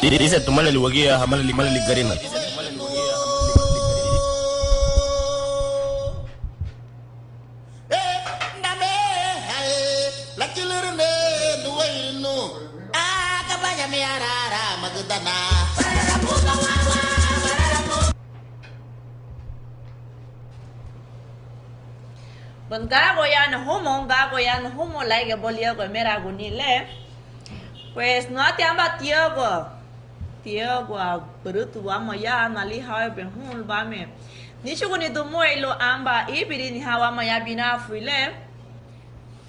Dice tomarle el huequía, jamás le garina. Bon gago ya no humo like bolio go mera gunile. Pues no te amba Tiago brutu wama ya nali hawe ben hul bame. Ni chuguni do moilo amba ibiri ni hawa maya bina fuile.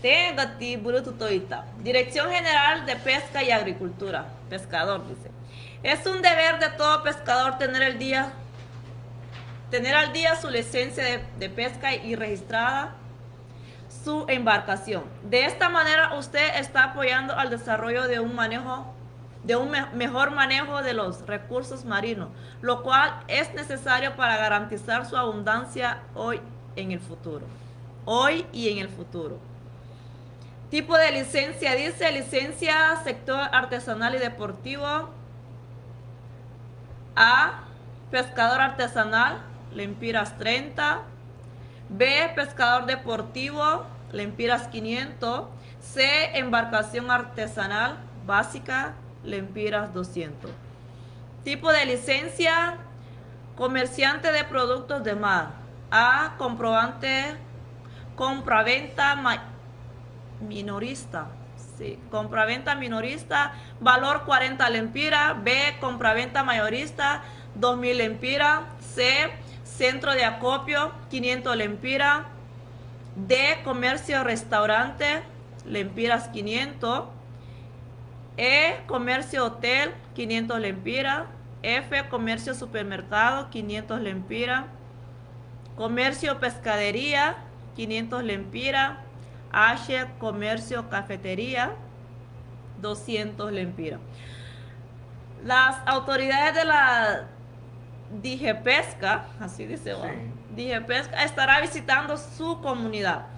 Tenga ti brutu toita. Dirección General de Pesca y Agricultura. Pescador dice. Es un deber de todo pescador tener al día su licencia de pesca y registrada su embarcación. De esta manera usted está apoyando al desarrollo de un mejor manejo de los recursos marinos, lo cual es necesario para garantizar su abundancia hoy y en el futuro. Tipo de licencia, dice licencia sector artesanal y deportivo. A, pescador artesanal, lempiras 30. B, pescador deportivo, lempiras 500. C, embarcación artesanal básica, lempiras 200. Tipo de licencia, comerciante de productos de mar. A, compraventa minorista. Sí, compraventa minorista, valor 40 lempiras. B, compraventa mayorista, 2000 lempiras. C, centro de acopio, 500 lempiras. D, comercio restaurante, lempiras 500. E, comercio hotel, 500 lempiras. F, comercio supermercado, 500 lempiras. Comercio pescadería, 500 lempiras. H, comercio cafetería, 200 lempiras. Las autoridades de la DIGEPESCA, así dice, sí. DIGEPESCA estará visitando su comunidad.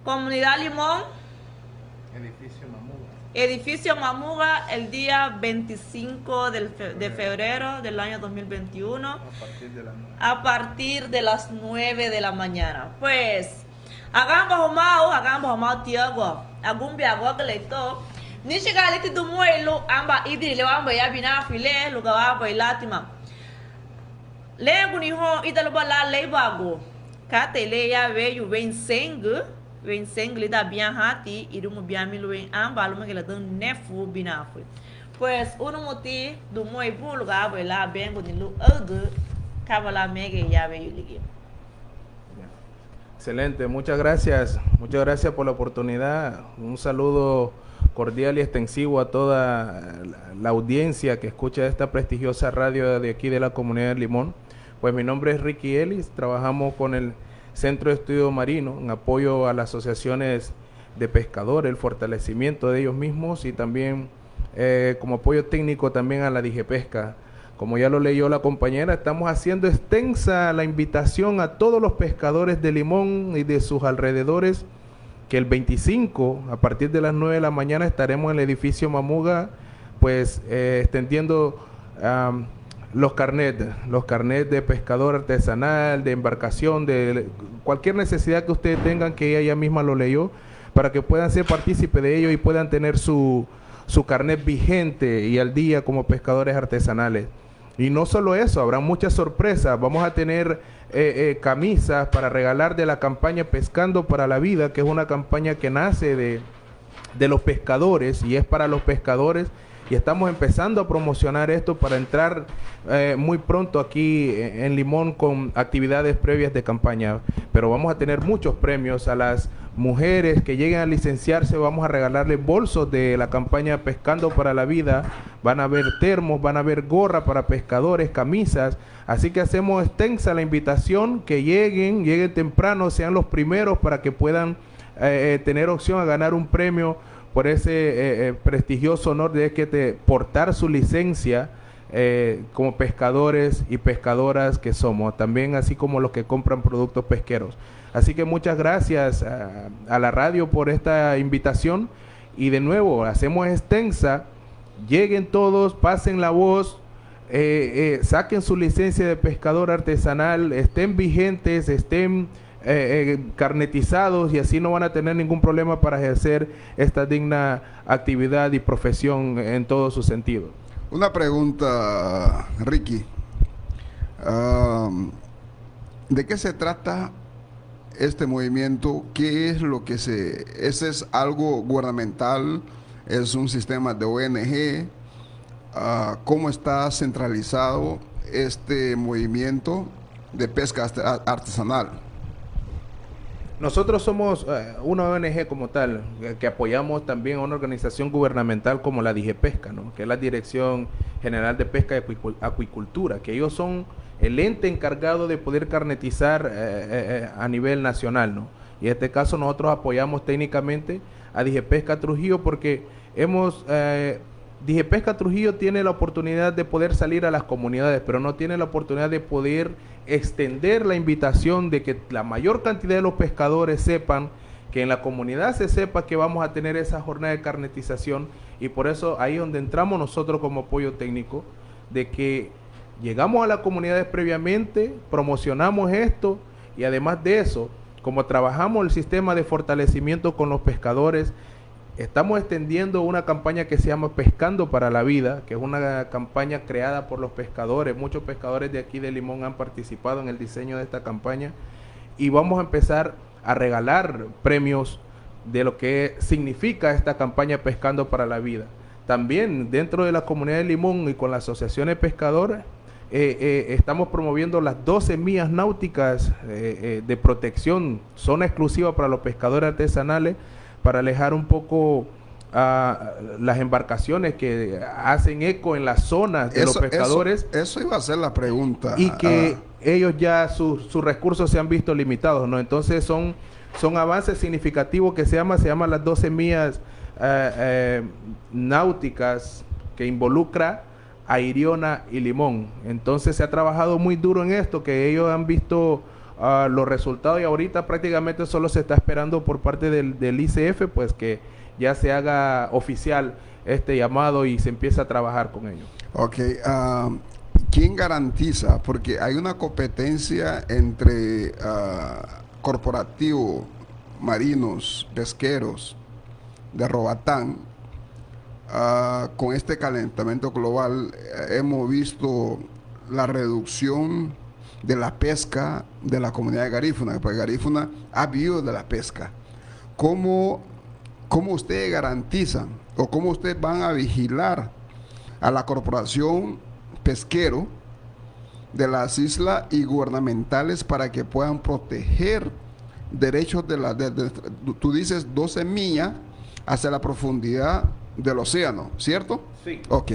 Comunidad Limón, Edificio Mamuga, el día 25 de febrero del año 2021, a partir de las 9 de la mañana. Pues, hagamos mau Tiago, agumbi agua que le to. Ni llega a tu muelo, amba idri le amba ya bina file, lugar bailatima. Le guniho italo bala le bago. Kate le ya ve yu ven seng le da bien hati, irumu bien miluin amba lo que le dan nefu bina fue. Pues uno moti du muy bulga baila bengo ni lu kabala mege ya ve yu ligi. Excelente, muchas gracias por la oportunidad. Un saludo cordial y extensivo a toda la audiencia que escucha esta prestigiosa radio de aquí de la comunidad de Limón. Pues mi nombre es Ricky Ellis, trabajamos con el Centro de Estudio Marino en apoyo a las asociaciones de pescadores, el fortalecimiento de ellos mismos y también como apoyo técnico también a la DIGEPESCA. Como ya lo leyó la compañera, estamos haciendo extensa la invitación a todos los pescadores de Limón y de sus alrededores, que el 25, a partir de las 9 de la mañana, estaremos en el edificio Mamuga, pues extendiendo los carnets de pescador artesanal, de embarcación, de cualquier necesidad que ustedes tengan, que ella misma lo leyó, para que puedan ser partícipes de ello y puedan tener su carnet vigente y al día como pescadores artesanales. Y no solo eso, habrá muchas sorpresas. Vamos a tener camisas para regalar de la campaña Pescando para la Vida, que es una campaña que nace de los pescadores y es para los pescadores. Y estamos empezando a promocionar esto para entrar muy pronto aquí en Limón con actividades previas de campaña. Pero vamos a tener muchos premios a las mujeres que lleguen a licenciarse. Vamos a regalarles bolsos de la campaña Pescando para la Vida. Van a haber termos, van a haber gorra para pescadores, camisas. Así que hacemos extensa la invitación, que lleguen temprano, sean los primeros para que puedan tener opción a ganar un premio por ese prestigioso honor de que portar su licencia como pescadores y pescadoras que somos, también así como los que compran productos pesqueros. Así que muchas gracias a la radio por esta invitación y de nuevo hacemos extensa lleguen todos, pasen la voz, saquen su licencia de pescador artesanal, estén vigentes, estén carnetizados, y así no van a tener ningún problema para ejercer esta digna actividad y profesión en todo su sentido. Una pregunta, Ricky. ¿De qué se trata este movimiento? ¿Qué es lo que ¿Ese es algo gubernamental? ¿Es un sistema de ONG? ¿Cómo está centralizado este movimiento de pesca artesanal? Nosotros somos una ONG como tal, que apoyamos también a una organización gubernamental como la DIGEPESCA, ¿no? Que es la Dirección General de Pesca y Acuicultura, que ellos son el ente encargado de poder carnetizar a nivel nacional, ¿no? Y en este caso nosotros apoyamos técnicamente a DIGEPESCA Trujillo porque DIGEPESCA Trujillo tiene la oportunidad de poder salir a las comunidades, pero no tiene la oportunidad de poder extender la invitación de que la mayor cantidad de los pescadores sepan, que en la comunidad se sepa que vamos a tener esa jornada de carnetización, y por eso ahí es donde entramos nosotros como apoyo técnico, de que llegamos a las comunidades previamente, promocionamos esto, y además de eso, como trabajamos el sistema de fortalecimiento con los pescadores, estamos extendiendo una campaña que se llama Pescando para la Vida, que es una campaña creada por los pescadores. Muchos pescadores de aquí de Limón han participado en el diseño de esta campaña, y vamos a empezar a regalar premios de lo que significa esta campaña Pescando para la Vida. También dentro de la comunidad de Limón y con la asociación de pescadores, estamos promoviendo las 12 millas náuticas de protección, zona exclusiva para los pescadores artesanales, para alejar un poco las embarcaciones que hacen eco en las zonas de los pescadores. Eso iba a ser la pregunta. Y que ellos ya sus recursos se han visto limitados, ¿no? Entonces son avances significativos que se llama las 12 millas náuticas, que involucra a Iriona y Limón. Entonces se ha trabajado muy duro en esto, que ellos han visto los resultados, y ahorita prácticamente solo se está esperando por parte del ICF, pues que ya se haga oficial este llamado y se empieza a trabajar con ellos. Ok, ¿quién garantiza? Porque hay una competencia entre corporativos, marinos, pesqueros de Roatán. Con este calentamiento global hemos visto la reducción de la pesca de la comunidad de Garífuna, porque Garífuna ha vivido de la pesca. ¿Cómo ustedes garantizan o cómo ustedes van a vigilar a la corporación pesquero de las islas y gubernamentales para que puedan proteger derechos tú dices 12 millas hacia la profundidad del océano, ¿cierto? Sí. Ok,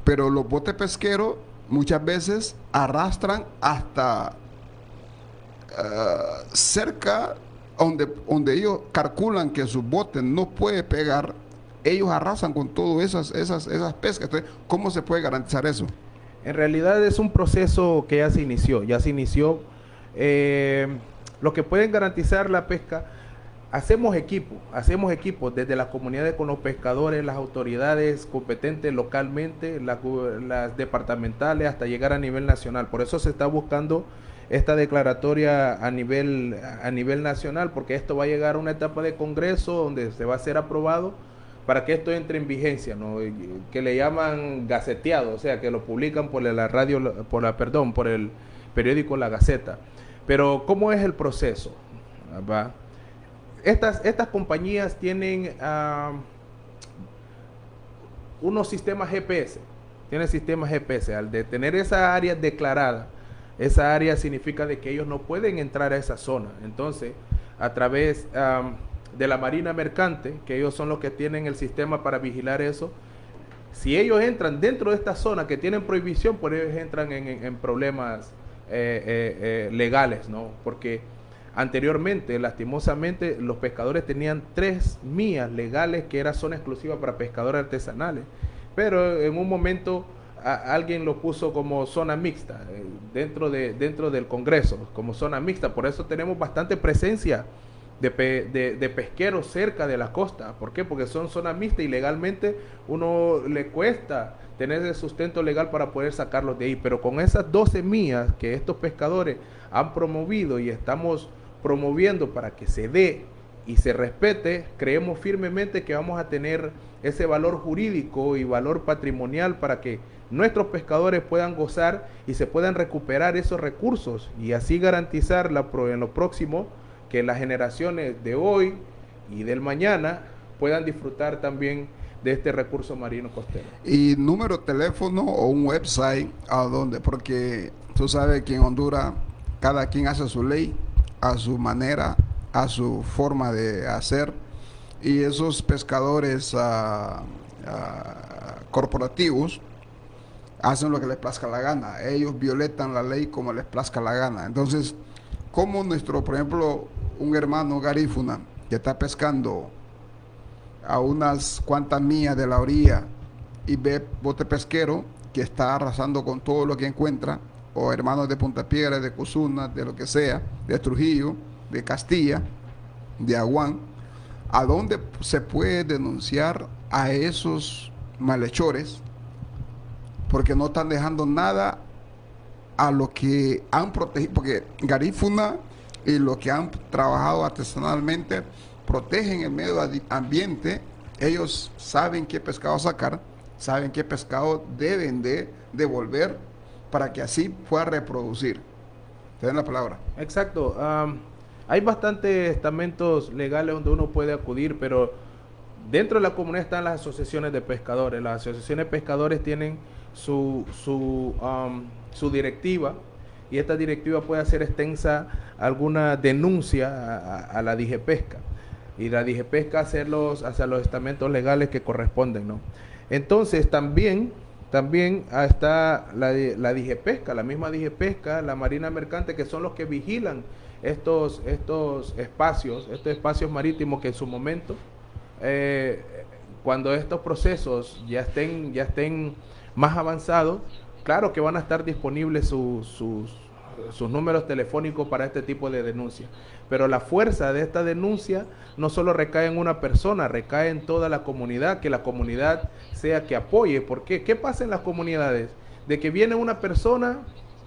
pero los botes pesqueros muchas veces arrastran hasta cerca donde ellos calculan que sus botes no puede pegar, ellos arrasan con todas esas pescas. Entonces, ¿cómo se puede garantizar eso? En realidad es un proceso que ya se inició. Lo que pueden garantizar la pesca, hacemos equipo desde las comunidades con los pescadores, las autoridades competentes localmente, las departamentales, hasta llegar a nivel nacional. Por eso se está buscando esta declaratoria a nivel nacional, porque esto va a llegar a una etapa de congreso donde se va a ser aprobado para que esto entre en vigencia, ¿no? Que le llaman gaceteado, o sea, que lo publican por el periódico La Gaceta. Pero ¿cómo es el proceso? ¿Va? Estas compañías tienen unos sistemas GPS. Al de tener esa área declarada, esa área significa de que ellos no pueden entrar a esa zona. Entonces, a través de la Marina Mercante, que ellos son los que tienen el sistema para vigilar eso, si ellos entran dentro de esta zona que tienen prohibición, pues ellos entran en problemas legales, ¿no? Porque anteriormente, lastimosamente, los pescadores tenían 3 millas legales que era zona exclusiva para pescadores artesanales, pero en un momento alguien lo puso como zona mixta dentro del Congreso, como zona mixta. Por eso tenemos bastante presencia de pesqueros cerca de la costa. ¿Por qué? Porque son zonas mixtas y legalmente uno le cuesta tener el sustento legal para poder sacarlos de ahí. Pero con esas 12 millas que estos pescadores han promovido y estamos promoviendo para que se dé y se respete, creemos firmemente que vamos a tener ese valor jurídico y valor patrimonial para que nuestros pescadores puedan gozar y se puedan recuperar esos recursos y así garantizar en lo próximo que las generaciones de hoy y del mañana puedan disfrutar también de este recurso marino costero. Y número de teléfono o un website a dónde, porque tú sabes que en Honduras cada quien hace su ley a su manera, a su forma de hacer, y esos pescadores corporativos hacen lo que les plazca la gana. Ellos violentan la ley como les plazca la gana. Entonces, como por ejemplo, un hermano garífuna que está pescando a unas cuantas millas de la orilla y ve bote pesquero que está arrasando con todo lo que encuentra, o hermanos de Punta Piedra, de Cosuna, de lo que sea, de Trujillo, de Castilla, de Aguán, ¿a dónde se puede denunciar a esos malhechores? Porque no están dejando nada a lo que han protegido, porque garífuna y lo que han trabajado artesanalmente protegen el medio ambiente. Ellos saben qué pescado sacar, saben qué pescado deben de devolver para que así pueda reproducir. Te den la palabra. Exacto. Hay bastantes estamentos legales donde uno puede acudir, pero dentro de la comunidad están las asociaciones de pescadores. Las asociaciones de pescadores tienen su directiva, y esta directiva puede hacer extensa alguna denuncia a la DIGEPESCA, y la DIGEPESCA hacia los estamentos legales que corresponden, ¿no? Entonces también está la DIGEPESCA, la misma DIGEPESCA, la Marina Mercante, que son los que vigilan estos espacios marítimos que en su momento, cuando estos procesos ya estén más avanzados, claro que van a estar disponibles sus números telefónicos para este tipo de denuncias. Pero la fuerza de esta denuncia no solo recae en una persona, recae en toda la comunidad, que la comunidad sea que apoye. ¿Por qué? ¿Qué pasa en las comunidades? De que viene una persona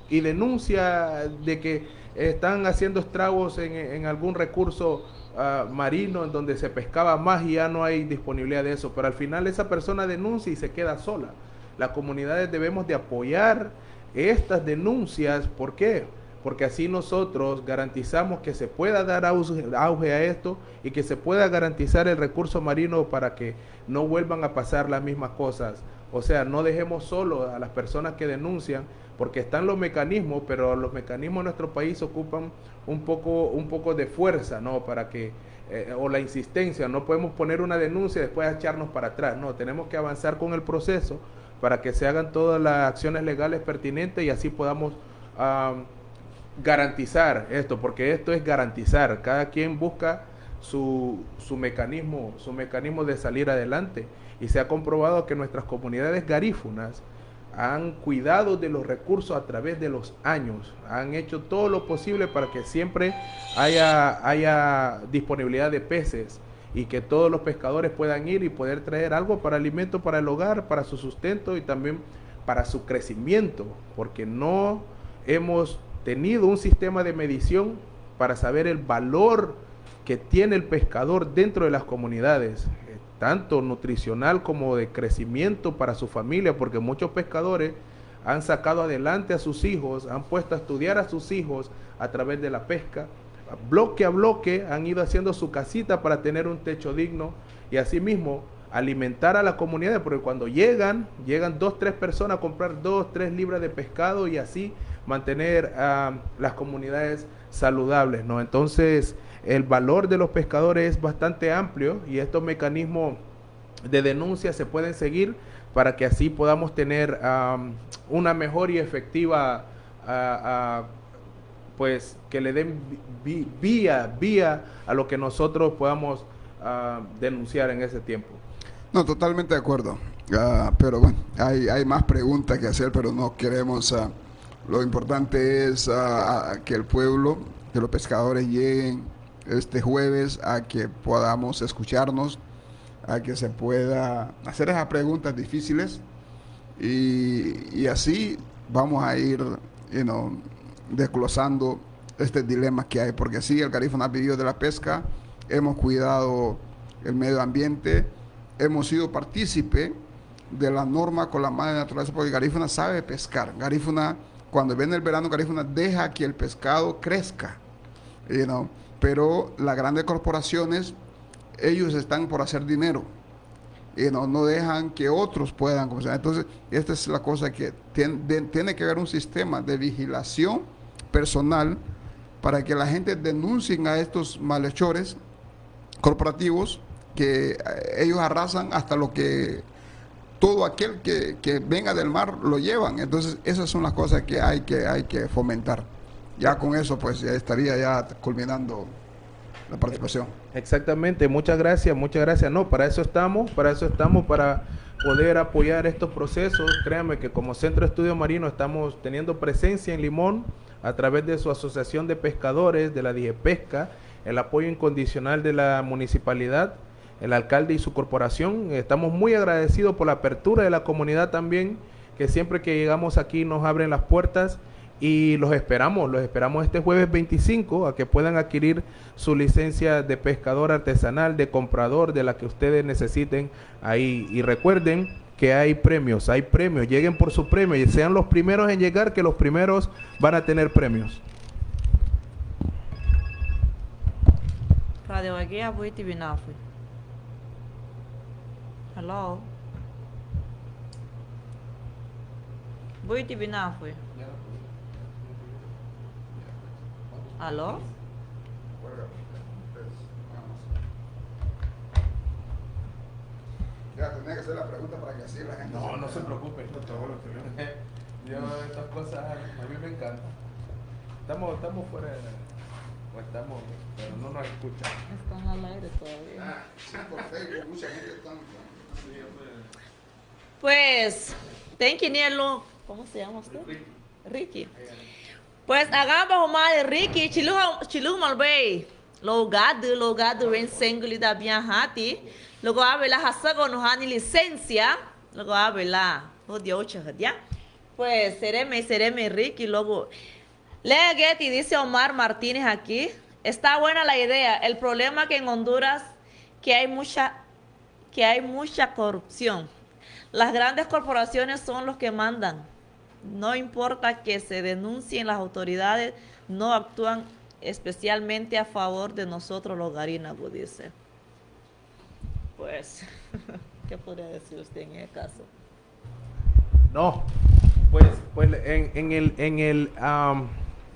y denuncia de que están haciendo estragos en algún recurso marino en donde se pescaba más y ya no hay disponibilidad de eso, pero al final esa persona denuncia y se queda sola. Las comunidades debemos de apoyar estas denuncias. ¿Por qué? Porque así nosotros garantizamos que se pueda dar auge a esto y que se pueda garantizar el recurso marino para que no vuelvan a pasar las mismas cosas. O sea, no dejemos solo a las personas que denuncian, porque están los mecanismos, pero los mecanismos en nuestro país ocupan un poco de fuerza, ¿no? Para que, o la insistencia, no podemos poner una denuncia y después echarnos para atrás, no, tenemos que avanzar con el proceso para que se hagan todas las acciones legales pertinentes y así podamos garantizar esto, porque esto es garantizar, cada quien busca su mecanismo de salir adelante, y se ha comprobado que nuestras comunidades garífunas han cuidado de los recursos a través de los años, han hecho todo lo posible para que siempre haya disponibilidad de peces y que todos los pescadores puedan ir y poder traer algo para alimento para el hogar, para su sustento y también para su crecimiento, porque no hemos tenido un sistema de medición para saber el valor que tiene el pescador dentro de las comunidades, tanto nutricional como de crecimiento para su familia, porque muchos pescadores han sacado adelante a sus hijos, han puesto a estudiar a sus hijos a través de la pesca, bloque a bloque han ido haciendo su casita para tener un techo digno y asimismo alimentar a la comunidad, porque cuando llegan 2-3 personas a comprar 2-3 libras de pescado y así mantener a las comunidades saludables, ¿no? Entonces el valor de los pescadores es bastante amplio y estos mecanismos de denuncia se pueden seguir para que así podamos tener una mejor y efectiva pues que le den vía a lo que nosotros podamos denunciar en ese tiempo. No, totalmente de acuerdo. Pero bueno, hay más preguntas que hacer, pero no queremos. Lo importante es que el pueblo, que los pescadores lleguen este jueves a que podamos escucharnos, a que se pueda hacer esas preguntas difíciles y así vamos a ir, desglosando este dilema que hay, porque sí, el Garífuna ha vivido de la pesca, hemos cuidado el medio ambiente, hemos sido partícipe de la norma con la madre naturaleza, porque Garífuna sabe pescar. Garífuna, cuando viene el verano, Garífuna deja que el pescado crezca, pero las grandes corporaciones, ellos están por hacer dinero, no dejan que otros puedan comenzar. Entonces, esta es la cosa que tiene que haber un sistema de vigilación personal para que la gente denuncien a estos malhechores corporativos que ellos arrasan hasta lo que todo aquel que venga del mar lo llevan. Entonces, esas son las cosas que hay que fomentar. Ya con eso, pues, ya estaría ya culminando la participación. Exactamente, muchas gracias. No, para eso estamos, para poder apoyar estos procesos. Créanme que como Centro de Estudio Marino estamos teniendo presencia en Limón a través de su asociación de pescadores, de la DIGEPESCA, el apoyo incondicional de la municipalidad, el alcalde y su corporación. Estamos muy agradecidos por la apertura de la comunidad también, que siempre que llegamos aquí nos abren las puertas. Y los esperamos este jueves 25 a que puedan adquirir su licencia de pescador artesanal, de comprador, de la que ustedes necesiten ahí. Y recuerden que hay premios, lleguen por su premio y sean los primeros en llegar, que los primeros van a tener premios. Radio Guía, voy a Binafi. Hello. Voy a Binafi. ¿Aló? Ya, tenía que hacer la pregunta para que así la gente... No se preocupe. Yo estas cosas a mí me encantan. Estamos fuera de... pero no nos escuchan. Están al aire todavía. Sí, por Facebook, mucha gente está... Pues, ¿cómo se llama usted? Ricky. Pues hagamos mal de Ricky, chilu malbei. Logado ven sengli da bianhati. Luego abre la hasago no hani licencia. Luego abre la ya. Pues sereme Ricky. Luego lea Getty, dice Omar Martínez aquí. Está buena la idea. El problema que en Honduras que hay mucha corrupción. Las grandes corporaciones son los que mandan. No importa que se denuncien, las autoridades no actúan especialmente a favor de nosotros los garínagos, dice. Pues, ¿qué podría decir usted en ese caso? No, pues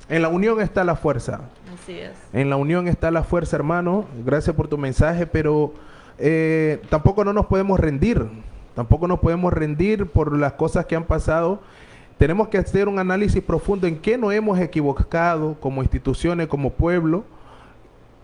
en la unión está la fuerza. Así es. En la unión está la fuerza, hermano. Gracias por tu mensaje, pero tampoco no nos podemos rendir. Tampoco nos podemos rendir por las cosas que han pasado. Tenemos que hacer un análisis profundo en qué nos hemos equivocado como instituciones, como pueblo,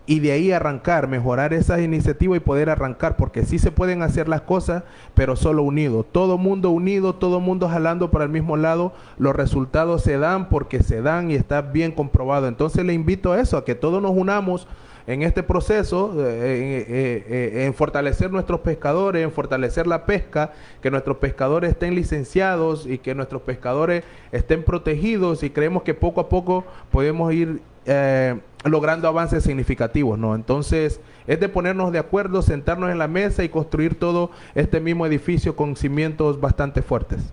y de ahí arrancar, mejorar esas iniciativas y poder arrancar, porque sí se pueden hacer las cosas, pero solo unidos. Todo mundo jalando para el mismo lado, los resultados se dan porque se dan y está bien comprobado. Entonces le invito a eso, a que todos nos unamos en este proceso, en fortalecer nuestros pescadores, en fortalecer la pesca, que nuestros pescadores estén licenciados y que nuestros pescadores estén protegidos, y creemos que poco a poco podemos ir logrando avances significativos, ¿no? Entonces, es de ponernos de acuerdo, sentarnos en la mesa y construir todo este mismo edificio con cimientos bastante fuertes.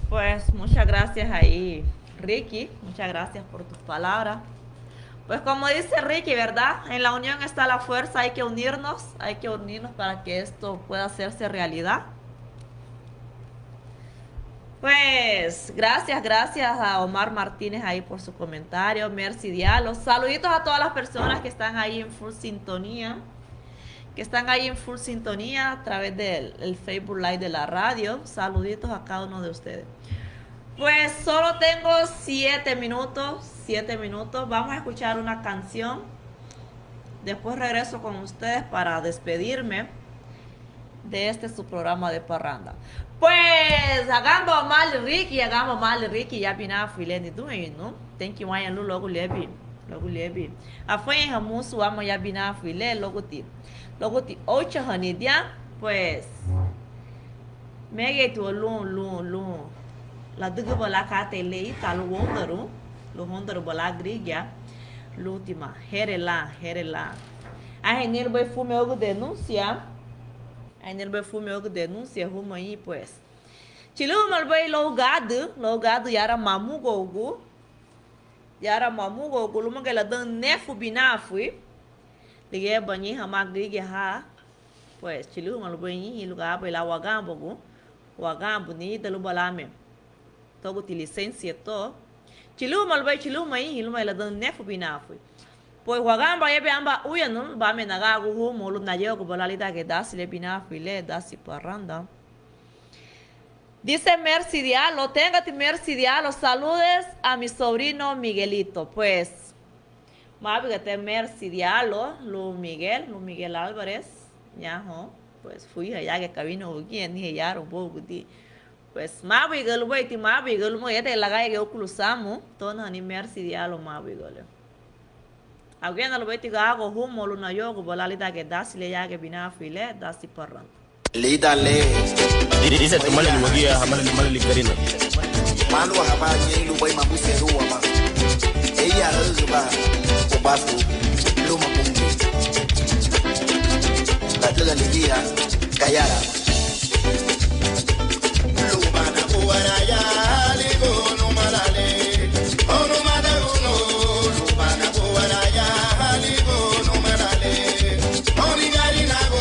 Pues muchas gracias ahí, Ricky, muchas gracias por tus palabras. Pues como dice Ricky, ¿verdad? En la unión está la fuerza, hay que unirnos para que esto pueda hacerse realidad. Pues gracias a Omar Martínez ahí por su comentario, Mercy Diallo. Saluditos a todas las personas que están ahí en full sintonía, a través del Facebook Live de la radio. Saluditos a cada uno de ustedes. Pues solo tengo 7 minutos. Vamos a escuchar una canción. Después regreso con ustedes para despedirme de su programa de parranda. Pues hagamos mal Ricky, ya pina filene dueño, ¿no? Thank you, Mayan Lulo Gulebi. logo lebi a foi em ramusu ama ya bina file logo ti 8 hanidia pues mege tu lun la dugu bola ka tele ta lo hondaru bola grigya l'ultima herela a renir vai fume algo denuncia rumo aí pues Chilu malbai logado yara mamu gogu luma gela dan nefu binafui ligue banyi hamagri ha pues chilu malbai lugar bai la wagambo ni dalu balame togo ti licencia to chilu mai la dan nefu binafui pues wagambo yebe amba uyanu ba me naga gu molu na yo bolalita que das le binafui le das parranda. Dice Mercy Diallo, téngate Mercy Diallo, saludes a mi sobrino Miguelito. Pues, más que Mercy Diallo, Lu Miguel Álvarez, ya, pues fui allá que cabino aquí, ni ya un poco de, pues más que lo voy a más que lo voy a la calle que cruzamos, todo ni Mercy Diallo más que lo. Alguien lo voy a hago humo lo na yo, que la lita que da si le ya que vina a file, da si parrando. Dice tu mala luagia hamali garina. Malu haba ye lu boy mamu seru ama. Eya ruba obafu lu makumbi. La tela ligia kayara. Lu bana buaraya ligo no malale. Ono madaguno lu bana buaraya ligo no malale. Oni garina go.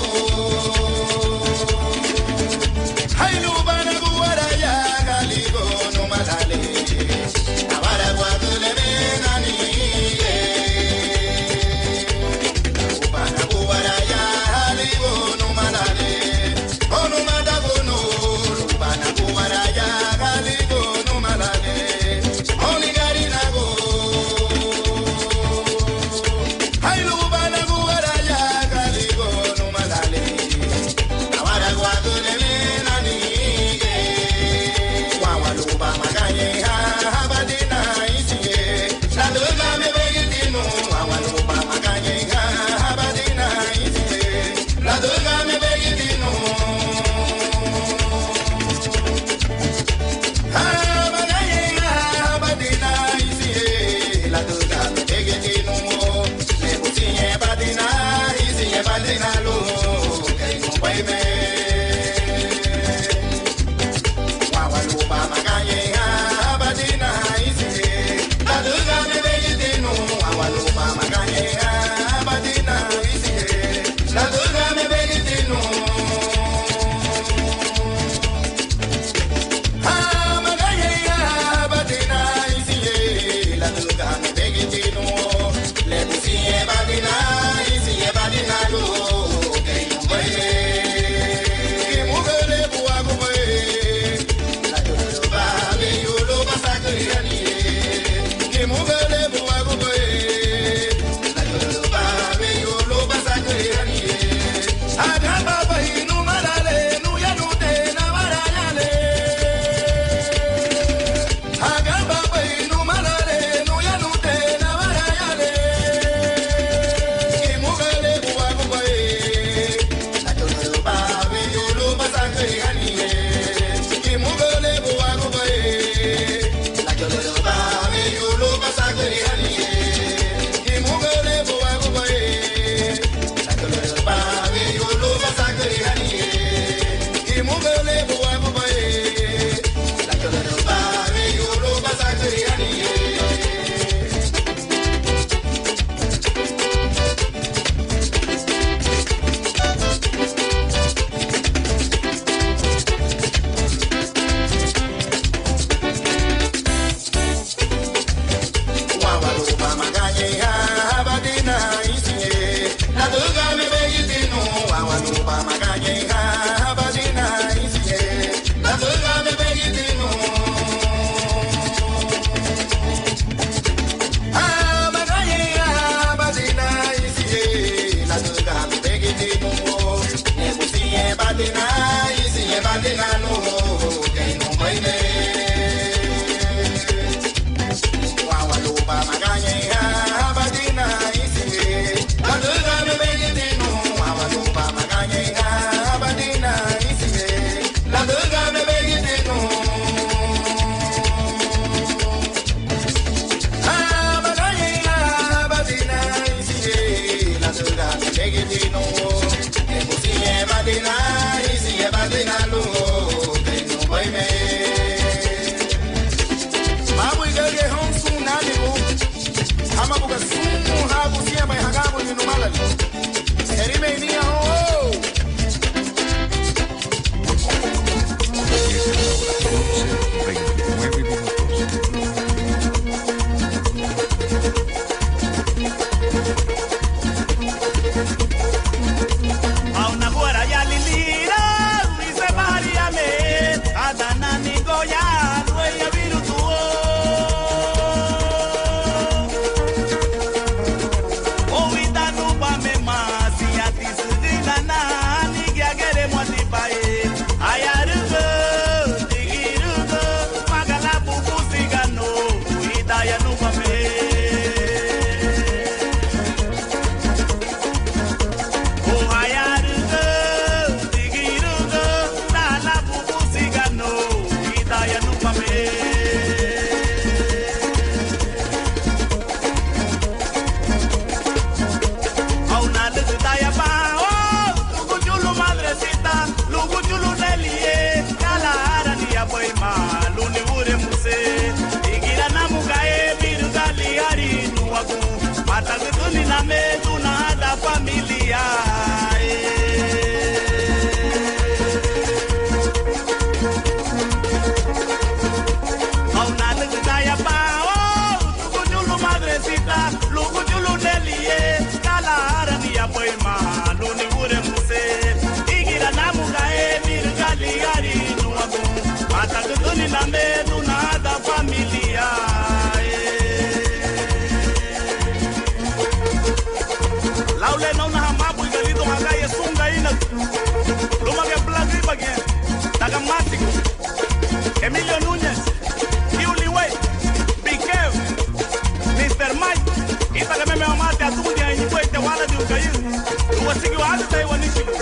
Masta wani chibu.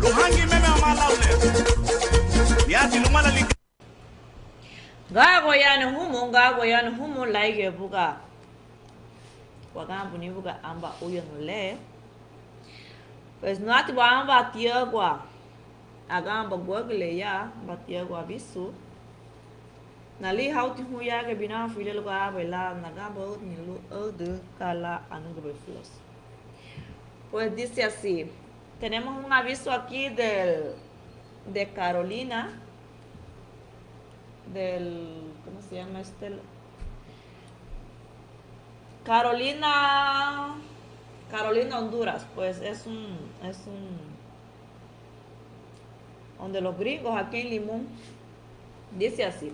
Luhangi meme amala ule. Yati lumala li. Gago yana humo laige buga. Wagambu ni buga amba uyo nule. Pues no ati ba amba tiagwa. Agamba gwagle ya batiagwa bisu. Nali hauti huya ke bina file lo ga bela nagamba ni lo de kala anugo flos. Pues dice así. Tenemos un aviso aquí de Carolina. ¿Cómo se llama este? Carolina Honduras, pues es un donde los gringos aquí en Limón. Dice así: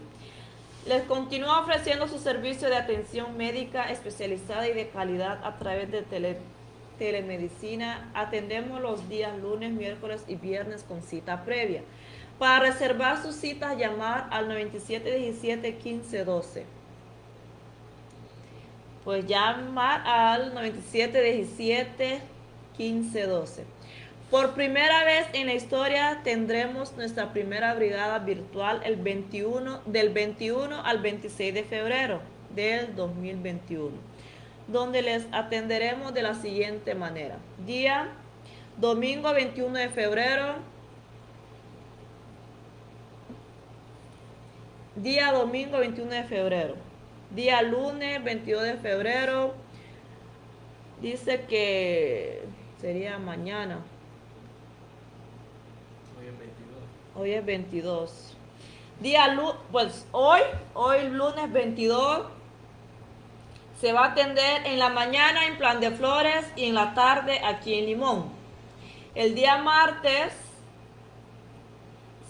les continúa ofreciendo su servicio de atención médica especializada y de calidad a través de telemedicina. Atendemos los días lunes, miércoles y viernes con cita previa. Para reservar sus citas, llamar al 9717-1512. Pues llamar al 9717-1512. Por primera vez en la historia tendremos nuestra primera brigada virtual del 21 al 26 de febrero del 2021, donde les atenderemos de la siguiente manera. Día domingo 21 de febrero. Día domingo 21 de febrero. Día lunes 22 de febrero. Dice que sería mañana. Hoy es 22. Pues hoy lunes 22, se va a atender en la mañana en Plan de Flores y en la tarde aquí en Limón. El día martes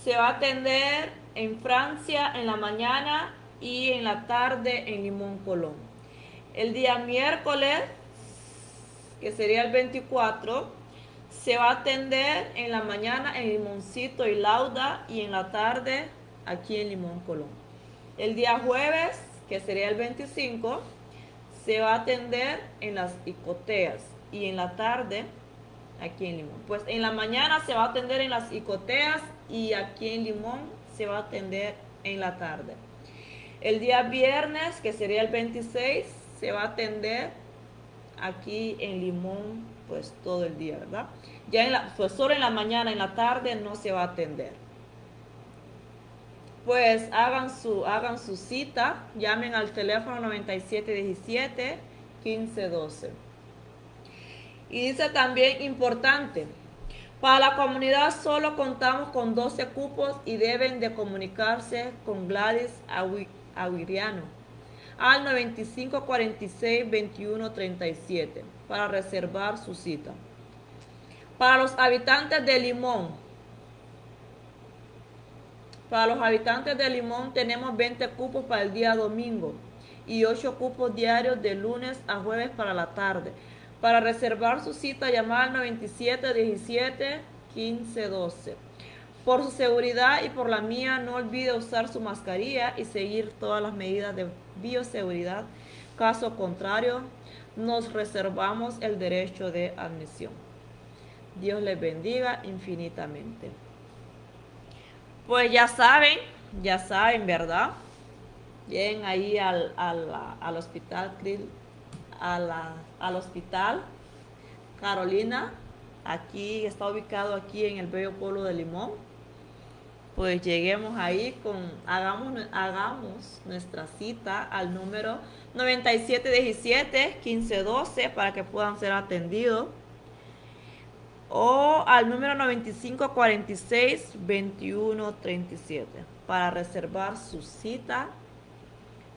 se va a atender en Francia en la mañana y en la tarde en Limón, Colón. El día miércoles, que sería el 24, se va a atender en la mañana en Limoncito y Lauda y en la tarde aquí en Limón, Colón. El día jueves, que sería el 25, se va a atender en las Icoteas y en la tarde aquí en Limón. Pues en la mañana se va a atender en las Icoteas y aquí en Limón se va a atender en la tarde. El día viernes, que sería el 26, se va a atender aquí en Limón pues todo el día, ¿verdad? Ya pues solo en la mañana, en la tarde no se va a atender. Pues hagan su cita, llamen al teléfono 9717-1512. Y dice también importante, para la comunidad solo contamos con 12 cupos y deben de comunicarse con Gladys Aguiriano al 9546-2137 para reservar su cita. Para los habitantes de Limón, tenemos 20 cupos para el día domingo y 8 cupos diarios de lunes a jueves para la tarde. Para reservar su cita, llamar al 9717-1512. Por su seguridad y por la mía, no olvide usar su mascarilla y seguir todas las medidas de bioseguridad. Caso contrario, nos reservamos el derecho de admisión. Dios les bendiga infinitamente. Pues ya saben, ¿verdad? Lleguen ahí al hospital al hospital Carolina. Aquí está ubicado aquí en el bello pueblo de Limón. Pues lleguemos ahí hagamos nuestra cita al número 9717-1512 para que puedan ser atendidos, o al número 9546-2137 para reservar su cita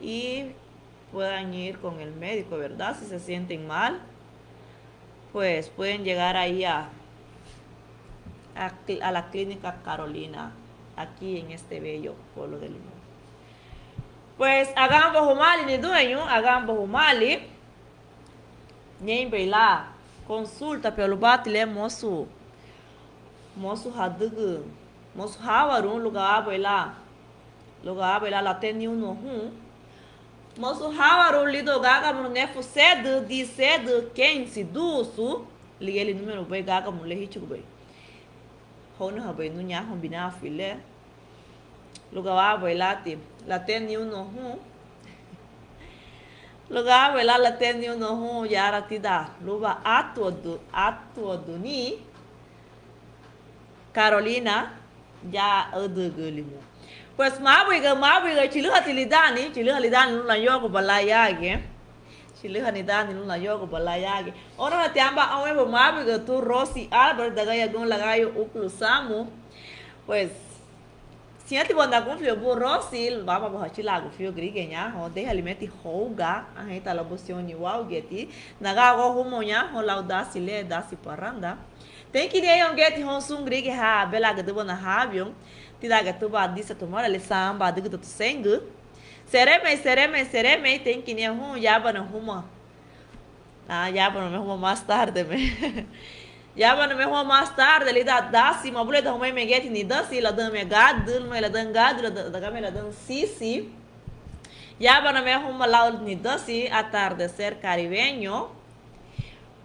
y puedan ir con el médico, ¿verdad? Si se sienten mal, pues pueden llegar ahí a la clínica Carolina, aquí en este bello pueblo de Limón. Pues hagamos humali ni dueño, hagamos humali. Nyembe la consulta pelo batile moço hadugu moço hawarun lugar lá tem no rum. Moço hawarun lido gaga no nefo cedo de cedo quem se duço Ligue el número ve gaga mu le hichu be. Hono ha be nunya hon bina file. Luga wa be lati. La ten ni uno hu. Luga wa la ten ni uno hu ya ratida. Luba atu ni. Carolina ya adegelimu. Pues mabuiga chilu hatilidani la yogo balayage. Chilu hanidani la yogo balayage. Ora na tiamba awe mabuiga tu Rosy Albert daga ya gon lagayo uklusamu. Pues si ati bonda confio bu Rosy baba bo hachilago fio grigenya ho de alimenti holga a reta la bosioni walgeti naga go humonya ho laudasi le dasi paranda. Tem que ir um get honsum grig ha belaga do na habion tidaga tu ba disa tomara le samba digo tu sengu sereme tem que ir yaba no ruma yaba no me ruma mais tarde me yaba no me ruma mais tarde ele dá si ma bule da ruma me get ni dansi la dan me gadu me la dan gadu da gamela dan sisi yaba no me ruma la ni dansi atardecer caribeño.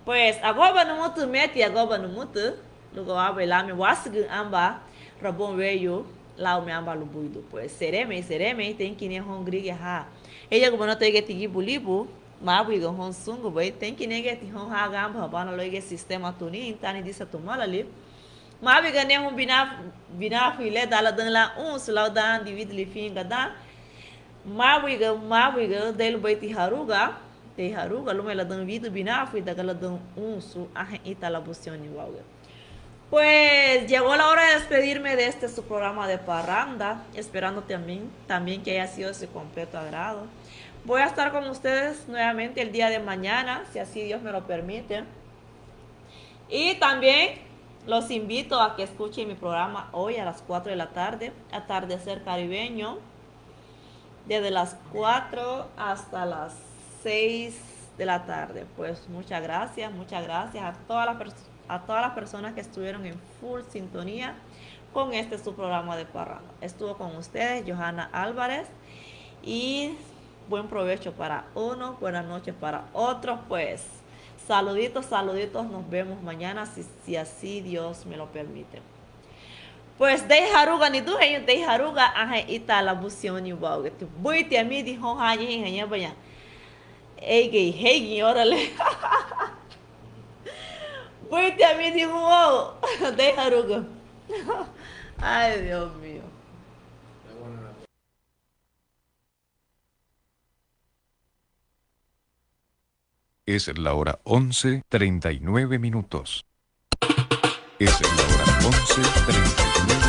Pues agora no mutu meti agora no mutu lugo abe lá me wasig amba rabon veio lá o me amba lubuido pues sereme tem que nem hongrig ha ella como no te get gibulibu mabu igo honsungo boy tem que nem get hon ha gamba bana loige sistema tuni tani disa tomala ali mabu igo nem hon bina file dala dan la sula dan divid li finga da mabu igo del boy ti haruga te haruga lume la dan vidu binafu y daga la dan su ita la busión igual. Pues llegó la hora de despedirme de este su programa de parranda, esperando también que haya sido de su completo agrado. Voy a estar con ustedes nuevamente el día de mañana, si así Dios me lo permite. Y también los invito a que escuchen mi programa hoy a las 4 de la tarde, Atardecer Caribeño, desde las 4 hasta las 6 de la tarde. Pues muchas gracias a todas las personas que estuvieron en full sintonía con este su programa de parranda. Estuvo con ustedes Johanna Álvarez y buen provecho para uno, buenas noches para otros. Pues saluditos, nos vemos mañana si así Dios me lo permite. Pues de haruga ni tu hay de haruga ita la busión ni bau que buiti a mí dijo hayi hanya banya hey órale buiti a mí dijo de haruga. Ay, Dios mío. Es la hora 11:39 minutos. Es la hora 11:39.